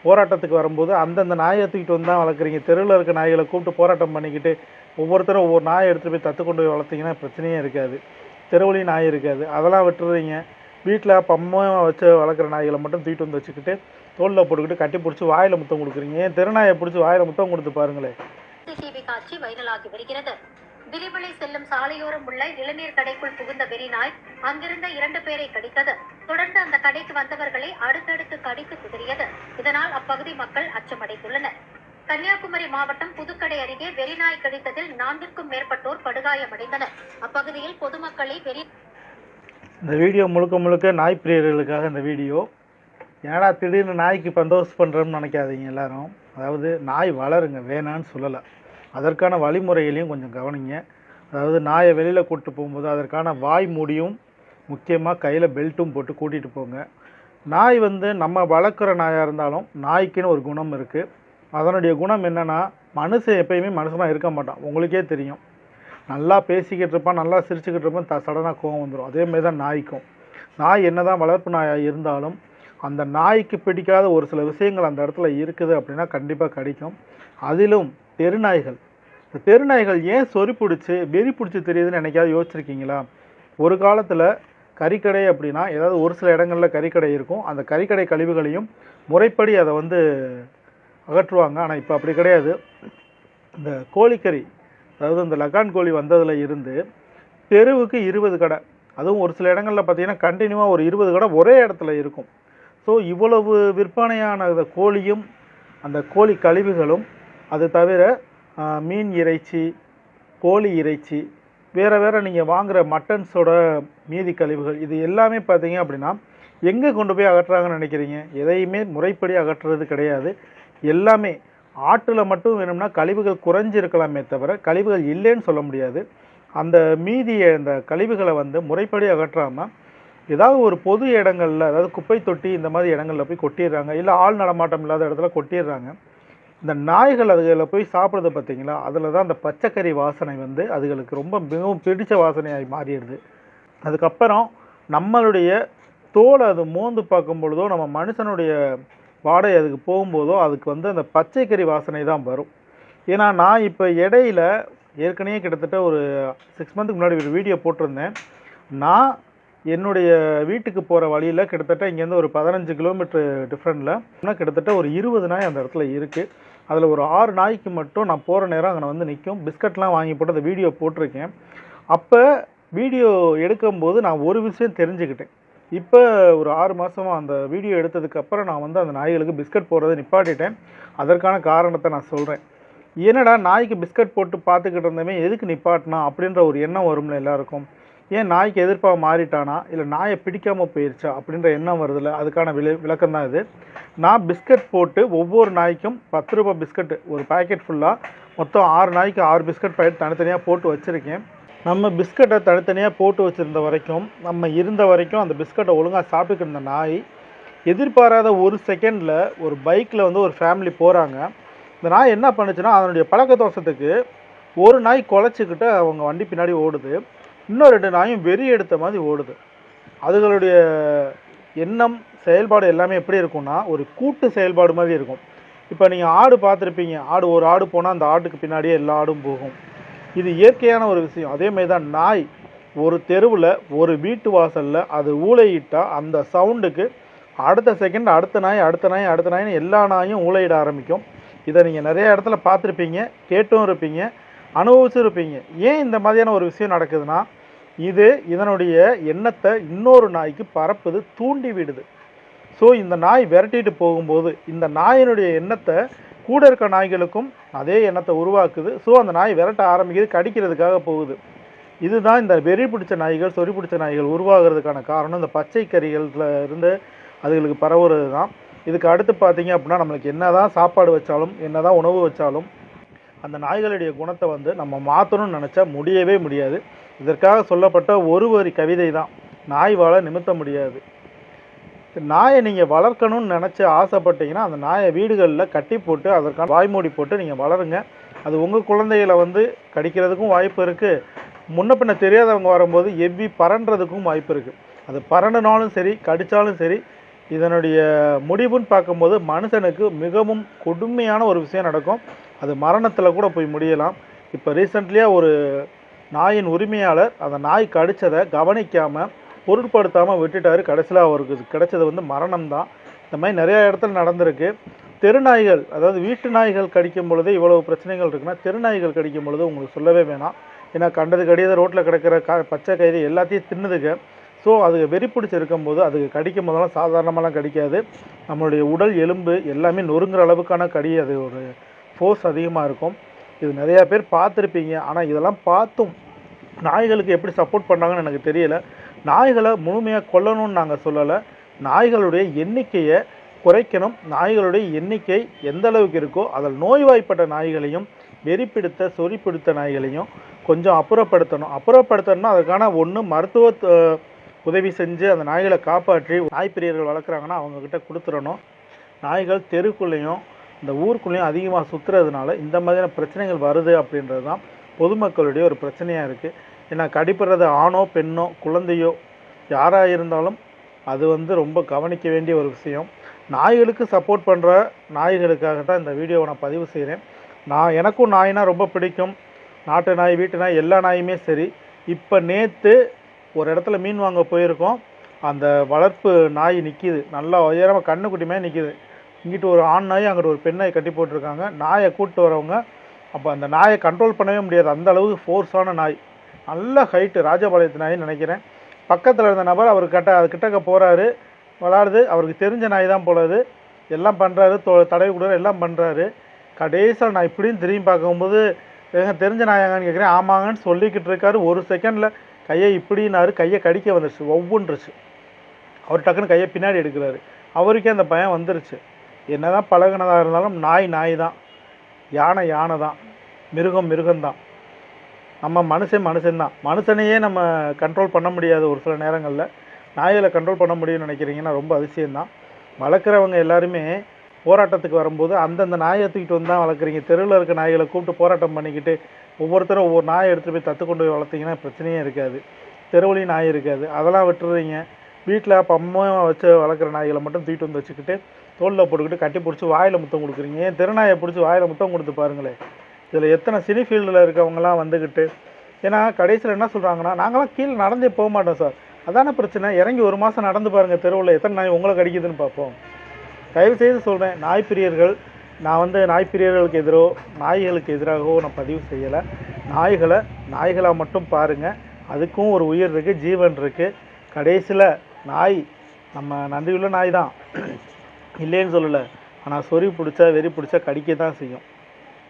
போராட்டத்துக்கு வரும்போது அந்தந்த நாயை தூக்கிட்டு வந்து தான் வளர்க்குறீங்க. தெருவில் இருக்க நாய்களை கூப்பிட்டு போராட்டம் பண்ணிக்கிட்டு ஒவ்வொருத்தரும் ஒவ்வொரு நாயை எடுத்துகிட்டு போய் தத்து கொண்டு போய் வளர்த்திங்கன்னா பிரச்சனையே இருக்காது. தெருவுலையும் நாய் இருக்காது. அதெல்லாம் விட்டுறீங்க. வீட்டில் பம்மையாக வச்சு வளர்க்குற நாய்களை மட்டும் தூக்கிட்டு வந்து வச்சுக்கிட்டு தோளில் போட்டுக்கிட்டு கட்டி பிடிச்சி வாயில் முத்தம் கொடுக்குறீங்க. ஏன் தெருநாயை பிடிச்சி வாயில் முத்தம் கொடுத்து பாருங்களேன். சிசிடிவி காட்சி வைரலாகி வருகிறது. விரிவலை செல்லும் சாலையோரம் உள்ள இளநீர் கடைக்குள் புகுந்த வெறிநாய் அங்கிருந்த 2 பேரை கடித்தது. தொடர்ந்து அந்த கடைக்கு வந்தவர்களை அடுத்தடுத்து கடித்து குதறியது. இதனால் அப்பகுதி மக்கள் அச்சமடைந்துள்ளனர். கன்னியாகுமரி மாவட்டம் புதுக்கடை அருகே வெறிநாய் கடித்ததில் 4க்கும் மேற்பட்டோர் படுகாயமடைந்தனர். அப்பகுதியில் பொதுமக்களை இந்த வீடியோ முழுக்க நாய் பிரியர்களுக்காக இந்த வீடியோ. ஏன்னா திடீர்னு நாய்க்கு பந்தோபஸ்து பண்ணுறோம்னு நினைக்காதீங்க எல்லாரும். அதாவது நாய் வளருங்க, வேணான்னு சொல்லலை. அதற்கான வழிமுறைகளையும் கொஞ்சம் கவனிங்க. அதாவது நாயை வெளியில் கூப்பிட்டு போகும்போது அதற்கான வாய் மூடியும் முக்கியமாக கையில் பெல்ட்டும் போட்டு கூட்டிகிட்டு போங்க. நாய் நம்ம வளர்க்குற நாயாக இருந்தாலும் நாய்க்குன்னு ஒரு குணம் இருக்குது. அதனுடைய குணம் என்னென்னா, மனுஷன் எப்பயுமே மனுஷனாக இருக்க மாட்டான். உங்களுக்கே தெரியும். நல்லா பேசிக்கிட்டு இருப்பான், நல்லா சிரிச்சுக்கிட்டு இருப்பான், சடனாக கோவம் வந்துடும். அதேமாரி தான் நாய்க்கும். நாய் என்ன தான் வளர்ப்பு நாயாக இருந்தாலும் அந்த நாய்க்கு பிடிக்காத ஒரு சில விஷயங்கள் அந்த இடத்துல இருக்குது அப்படின்னா கண்டிப்பாக கடிக்கும். அதிலும் தெருநாய்கள். இந்த தெருநாய்கள் ஏன் சொறி பிடிச்சி வெறி பிடிச்சி தெரியுதுன்னு என்னைக்காவது யோசிச்சிருக்கீங்களா? ஒரு காலத்தில் கறிக்கடை அப்படின்னா ஏதாவது ஒரு சில இடங்களில் கறிக்கடை இருக்கும். அந்த கறிக்கடை கழிவுகளையும் முறைப்படி அதை அகற்றுவாங்க. ஆனால் இப்போ அப்படி கிடையாது. இந்த கோழிக்கறி, அதாவது இந்த லகான் கோழி வந்ததில் இருந்து தெருவுக்கு 20 கடை, அதுவும் ஒரு சில இடங்களில் பார்த்திங்கன்னா கண்டினியூவாக ஒரு 20 கடை ஒரே இடத்துல இருக்கும். ஸோ இவ்வளவு விற்பனையான கோழியும் அந்த கோழி கழிவுகளும், அது தவிர மீன் இறைச்சி, கோழி இறைச்சி, வேறு நீங்கள் வாங்குகிற மட்டன்ஸோட மீதி கழிவுகள், இது எல்லாமே பார்த்தீங்க அப்படின்னா எங்கே கொண்டு போய் அகற்றுறாங்கன்னு நினைக்கிறீங்க? எதையுமே முறைப்படி அகற்றுறது கிடையாது. எல்லாமே ஆற்றில் மட்டும் வேணும்னா கழிவுகள் குறைஞ்சிருக்கலாமே தவிர கழிவுகள் இல்லைன்னு சொல்ல முடியாது. அந்த மீதியை அந்த கழிவுகளை முறைப்படி அகற்றாமல் ஏதாவது ஒரு பொது இடங்களில், அதாவது குப்பை தொட்டி இந்த மாதிரி இடங்களில் போய் கொட்டிடுறாங்க. இல்லை ஆள் நடமாட்டம் இல்லாத இடத்துல கொட்டிடுறாங்க. இந்த நாய்கள் அதுகளில் போய் சாப்பிட்றது பார்த்தீங்களா, அதில் தான் அந்த பச்சைக்கறி வாசனை அதுகளுக்கு ரொம்ப மிகவும் பிடிச்ச வாசனையாகி மாறிடுது. அதுக்கப்புறம் நம்மளுடைய தோலை அது மோந்து பார்க்கும் பொழுதோ, நம்ம மனுஷனுடைய வாடகை அதுக்கு போகும்போதோ அதுக்கு அந்த பச்சைக்கறி வாசனை தான் வரும். ஏன்னா நான் இப்போ இடையில ஏற்கனவே கிட்டத்தட்ட ஒரு 6 மந்த்துக்கு முன்னாடி ஒரு வீடியோ போட்டிருந்தேன். நான் என்னுடைய வீட்டுக்கு போகிற வழியில் கிட்டத்தட்ட இங்கேருந்து ஒரு 15 கிலோமீட்டர் டிஃப்ரெண்டில் கிட்டத்தட்ட ஒரு 20 நாய் அந்த இடத்துல இருக்குது. அதில் ஒரு 6 நாய்க்கு மட்டும் நான் போகிற நேரம் அங்கே நிற்கும். பிஸ்கட்லாம் வாங்கி போட்டு அந்த வீடியோ போட்டிருக்கேன். அப்போ வீடியோ எடுக்கும்போது நான் ஒரு விஷயம் தெரிஞ்சுக்கிட்டேன். இப்போ ஒரு 6 மாதமாக அந்த வீடியோ எடுத்ததுக்கப்புறம் நான் அந்த நாய்களுக்கு பிஸ்கட் போடுறதை நிப்பாட்டிட்டேன். அதற்கான காரணத்தை நான் சொல்கிறேன். என்னடா நாய்க்கு பிஸ்கட் போட்டு பார்த்துக்கிட்டு இருந்தமே எதுக்கு நிப்பாட்டினா அப்படின்ற ஒரு எண்ணம் வரும்ல எல்லாருக்கும். ஏன் நாய்க்கு எதிர்ப்பாக மாறிட்டானா, இல்லை நாயை பிடிக்காமல் போயிடுச்சா அப்படின்ற எண்ணம் வருதில்ல. அதுக்கான விளக்கம் தான் இது. நான் பிஸ்கட் போட்டு ஒவ்வொரு நாய்க்கும் 10 ரூபா பிஸ்கட்டு ஒரு பேக்கெட் ஃபுல்லாக மொத்தம் 6 நாய்க்கு 6 பிஸ்கட் பாக்கெட் தனித்தனியாக போட்டு வச்சுருக்கேன். நம்ம பிஸ்கட்டை தனித்தனியாக போட்டு வச்சுருந்த வரைக்கும், நம்ம இருந்த வரைக்கும் அந்த பிஸ்கட்டை ஒழுங்காக சாப்பிட்டுக்கிட்டு இருந்த நாய் எதிர்பாராத ஒரு செகண்டில் ஒரு பைக்கில் ஒரு ஃபேமிலி போகிறாங்க. இந்த நாய் என்ன பண்ணுச்சுன்னா, அதனுடைய பழக்க தோஷத்துக்கு ஒரு நாய் குலைச்சிக்கிட்டு அவங்க வண்டி பின்னாடி ஓடுது. இன்னும் 2 நாயும் வெறி எடுத்த மாதிரி ஓடுது. அதுகளுடைய எண்ணம், செயல்பாடு எல்லாமே எப்படி இருக்கும்னா ஒரு கூட்டு செயல்பாடு மாதிரி இருக்கும். இப்போ நீங்கள் ஆடு பார்த்துருப்பீங்க. ஒரு ஆடு போனால் அந்த ஆட்டுக்கு பின்னாடியே எல்லா ஆடும் போகும். இது இயற்கையான ஒரு விஷயம். அதேமாதிரி தான் நாய் ஒரு தெருவில் ஒரு வீட்டு வாசலில் அது ஊளையிட்டால் அந்த சவுண்டுக்கு அடுத்த செகண்ட் அடுத்த நாயின்னு எல்லா நாயும் ஊளையிட ஆரம்பிக்கும். இதை நீங்கள் நிறைய இடத்துல பார்த்துருப்பீங்க, கேட்டும் இருப்பீங்க, அனுபவிச்சும் இருப்பீங்க. ஏன் இந்த மாதிரியான ஒரு விஷயம் நடக்குதுன்னா, இதனுடைய எண்ணத்தை இன்னொரு நாய்க்கு பரப்புது, தூண்டி விடுது. ஸோ இந்த நாய் விரட்டிட்டு போகும்போது இந்த நாயினுடைய எண்ணத்தை கூட இருக்க நாய்களுக்கும் அதே எண்ணத்தை உருவாக்குது. ஸோ அந்த நாய் விரட்ட ஆரம்பிக்குது, கடிக்கிறதுக்காக போகுது. இதுதான் இந்த வெறி பிடிச்ச நாய்கள், சொறி பிடிச்ச நாய்கள் உருவாகிறதுக்கான காரணம். இந்த பச்சை கறிகளில் இருந்து அதுகளுக்கு பரவுறது தான். இதுக்கு அடுத்து பார்த்தீங்க அப்படின்னா, நம்மளுக்கு என்ன தான் சாப்பாடு வச்சாலும், என்ன தான் உணவு வச்சாலும் அந்த நாய்களுடைய குணத்தை நம்ம மாற்றணும்னு நினச்சா முடியவே முடியாது. இதற்காக சொல்லப்பட்ட ஒரு வரி கவிதை தான், நாய் வாழ நிமித்த முடியாது. நாயை நீங்கள் வளர்க்கணும்னு நினச்சி ஆசைப்பட்டீங்கன்னா அந்த நாயை வீடுகளில் கட்டி போட்டு அதற்கான வாய்மூடி போட்டு நீங்கள் வளருங்க. அது உங்கள் குழந்தைகளை கடிக்கிறதுக்கும் வாய்ப்பு இருக்குது. முன்ன பின்ன தெரியாதவங்க வரும்போது எவ்வி பறன்றதுக்கும் வாய்ப்பு இருக்குது. அது பறண்டுனாலும் சரி, கடித்தாலும் சரி, இதனுடைய முடிவுன்னு பார்க்கும்போது மனுஷனுக்கு மிகவும் கொடுமையான ஒரு விஷயம் நடக்கும். அது மரணத்தில் கூட போய் முடியலாம். இப்போ ரீசெண்ட்லியாக ஒரு நாயின் உரிமையாளர் அந்த நாய் கடித்ததை கவனிக்காமல் பொருட்படுத்தாமல் விட்டுட்டார். கடைசியில் அவருக்கு கிடைச்சது வந்து மரணம் தான். இந்த மாதிரி நிறையா இடத்துல நடந்திருக்கு. தெருநாய்கள், அதாவது வீட்டு நாய்கள் கடிக்கும் பொழுது இவ்வளவு பிரச்சனைகள் இருக்குன்னா, தெருநாய்கள் கடிக்கும் பொழுது உங்களுக்கு சொல்லவே வேணாம். ஏன்னா கண்டது கடியது ரோட்டில் கிடக்கிற பச்சை கயிறு எல்லாத்தையும் தின்னுதுங்க. ஸோ அதுக்கு வெறி பிடிச்சி இருக்கும்போது அதுக்கு கடிக்கும் போதெல்லாம் சாதாரணமாலாம் கடிக்காது. நம்மளுடைய உடல் எலும்பு எல்லாமே நொறுங்குற அளவுக்கான கடி, அது ஒரு ஃபோர்ஸ் அதிகமாக இருக்கும். இது நிறையா பேர் பார்த்துருப்பீங்க. ஆனால் இதெல்லாம் பார்த்தும் நாய்களுக்கு எப்படி சப்போர்ட் பண்ணாங்கன்னு எனக்கு தெரியல. நாய்களை முழுமையாக கொல்லணும்னு நாங்கள் சொல்லலை. நாய்களுடைய எண்ணிக்கையை குறைக்கணும். நாய்களுடைய எண்ணிக்கை எந்த அளவுக்கு இருக்கோ அதில் நோய்வாய்ப்பட்ட நாய்களையும் வெறி பிடித்த சொறி பிடித்த நாய்களையும் கொஞ்சம் அப்புறப்படுத்தணும்னா அதுக்கான ஒன்று மருத்துவ உதவி செஞ்சு அந்த நாய்களை காப்பாற்றி நாய் பிரியர்கள் வளர்க்குறாங்கன்னா அவங்கக்கிட்ட கொடுத்துடணும். நாய்கள் தெருக்குள்ளேயும் இந்த ஊருக்குள்ளேயும் அதிகமாக சுற்றுறதுனால இந்த மாதிரியான பிரச்சனைகள் வருது அப்படின்றது தான் பொதுமக்களுடைய ஒரு பிரச்சனையாக இருக்குது. ஏன்னா கடிப்படுறது ஆணோ பெண்ணோ குழந்தையோ யாராக இருந்தாலும் அது வந்து ரொம்ப கவனிக்க வேண்டிய ஒரு விஷயம். நாய்களுக்கு சப்போர்ட் பண்ணுற நாய்களுக்காக தான் இந்த வீடியோவை நான் பதிவு செய்கிறேன். எனக்கும் நாய்னா ரொம்ப பிடிக்கும். நாட்டு நாய், வீட்டு நாய், எல்லா நாயுமே சரி. இப்போ நேற்று ஒரு இடத்துல மீன் வாங்க போயிருக்கோம். அந்த வளர்ப்பு நாய் நிற்கிது, நல்லா உயரமாக கண்ணுக்குட்டி மாதிரி நிற்கிது. இங்கிட்டு ஒரு ஆண் நாய், அங்கிட்டு ஒரு பெண் நாய் கட்டி போட்டிருக்காங்க. நாயை கூப்பிட்டு வரவங்க அப்போ அந்த நாயை கண்ட்ரோல் பண்ணவே முடியாது, அந்த அளவுக்கு ஃபோர்ஸான நாய். நல்ல ஹைட்டு, ராஜபாளையத்து நாயின்னு நினைக்கிறேன். பக்கத்தில் இருந்த நபர் அது கிட்டக்க போகிறாரு, விளாடுது. அவருக்கு தெரிஞ்ச நாய் தான் போலது. எல்லாம் பண்ணுறாரு, தடவி கொடுக்குறாரு, எல்லாம் பண்ணுறாரு. கடைசியில் நான் இப்படின்னு திரும்பி பார்க்கும்போது தெரிஞ்ச நாயாங்கன்னு கேட்குறேன். ஆமாங்கன்னு சொல்லிக்கிட்டு இருக்காரு. ஒரு செகண்டில் கையை இப்படின்னாரு, கையை கடிக்க வந்துருச்சு, ஒவ்வொன்றுச்சு. அவர் டக்குன்னு கையை பின்னாடி எடுக்கிறாரு. அவருக்கே அந்த பயம் வந்துருச்சு. என்ன தான் பழகினதாக இருந்தாலும் நாய் தான், யானை தான், மிருகம்தான். நம்ம மனுஷன்தான். மனுஷனையே நம்ம கண்ட்ரோல் பண்ண முடியாது ஒரு சில நேரங்களில். நாய்களை கண்ட்ரோல் பண்ண முடியும்னு நினைக்கிறீங்கன்னா ரொம்ப அதிசயம்தான். வளர்க்குறவங்க எல்லாருமே போராட்டத்துக்கு வரும்போது அந்தந்த நாயை தூக்கிட்டு வந்து தான் வளர்க்குறீங்க. தெருவில் இருக்க நாய்களை கூப்பிட்டு போராட்டம் பண்ணிக்கிட்டு ஒவ்வொருத்தரும் ஒவ்வொரு நாயை எடுத்துகிட்டு போய் தத்து கொண்டு போய் வளர்த்திங்கன்னா பிரச்சனையே இருக்காது. தெருவுலையும் நாய் இருக்காது. அதெல்லாம் விட்டுறீங்க. வீட்டில் பம்மையாக வச்சு வளர்க்குற நாய்களை மட்டும் தூக்கிட்டு வந்து வச்சுக்கிட்டு தோளில் போட்டுக்கிட்டு கட்டி பிடிச்சி வாயில் முத்தம் கொடுக்குறீங்க. ஏன் தெருநாயை பிடிச்சி வாயில் முத்தம் கொடுத்து பாருங்களேன். இதில் எத்தனை சினி ஃபீல்டில் இருக்கவங்கலாம் வந்துக்கிட்டு, ஏன்னா கடைசியில் என்ன சொல்கிறாங்கன்னா, நாங்களாம் கீழே நடந்தே போக மாட்டோம் சார். அதான பிரச்சனை. இறங்கி ஒரு மாதம் நடந்து பாருங்கள் தெருவில், எத்தனை நாய் உங்களை கடிக்குதுன்னு பார்ப்போம். தயவுசெய்து சொல்கிறேன், நாய் பிரியர்கள், நான் வந்து நாய் பிரியர்களுக்கு நாய்களுக்கு எதிராகவோ நான் பதிவு செய்யலை. நாய்களாக மட்டும் பாருங்கள். அதுக்கும் ஒரு உயிர் இருக்குது, ஜீவன் இருக்குது. கடைசியில் நாய் நம்ம நன்றியுள்ள நாய் தான், இல்லைன்னு சொல்லலை. ஆனால் சொறி பிடிச்சா வெறி பிடிச்சா கடிக்க தான் செய்யும்.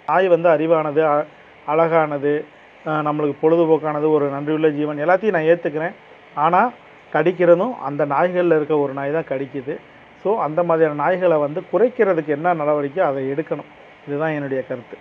நாய் வந்து அறிவானது, அழகானது, நம்மளுக்கு பொழுதுபோக்கானது, ஒரு நன்றியுள்ள ஜீவன், எல்லாத்தையும் நான் ஏற்றுக்கிறேன். ஆனால் கடிக்கிறதும் அந்த நாய்களில் இருக்க ஒரு நாய் தான் கடிக்குது. ஸோ அந்த மாதிரியான நாய்களை வந்து குறைக்கிறதுக்கு என்ன நடவடிக்கை அதை எடுக்கணும். இதுதான் என்னுடைய கருத்து.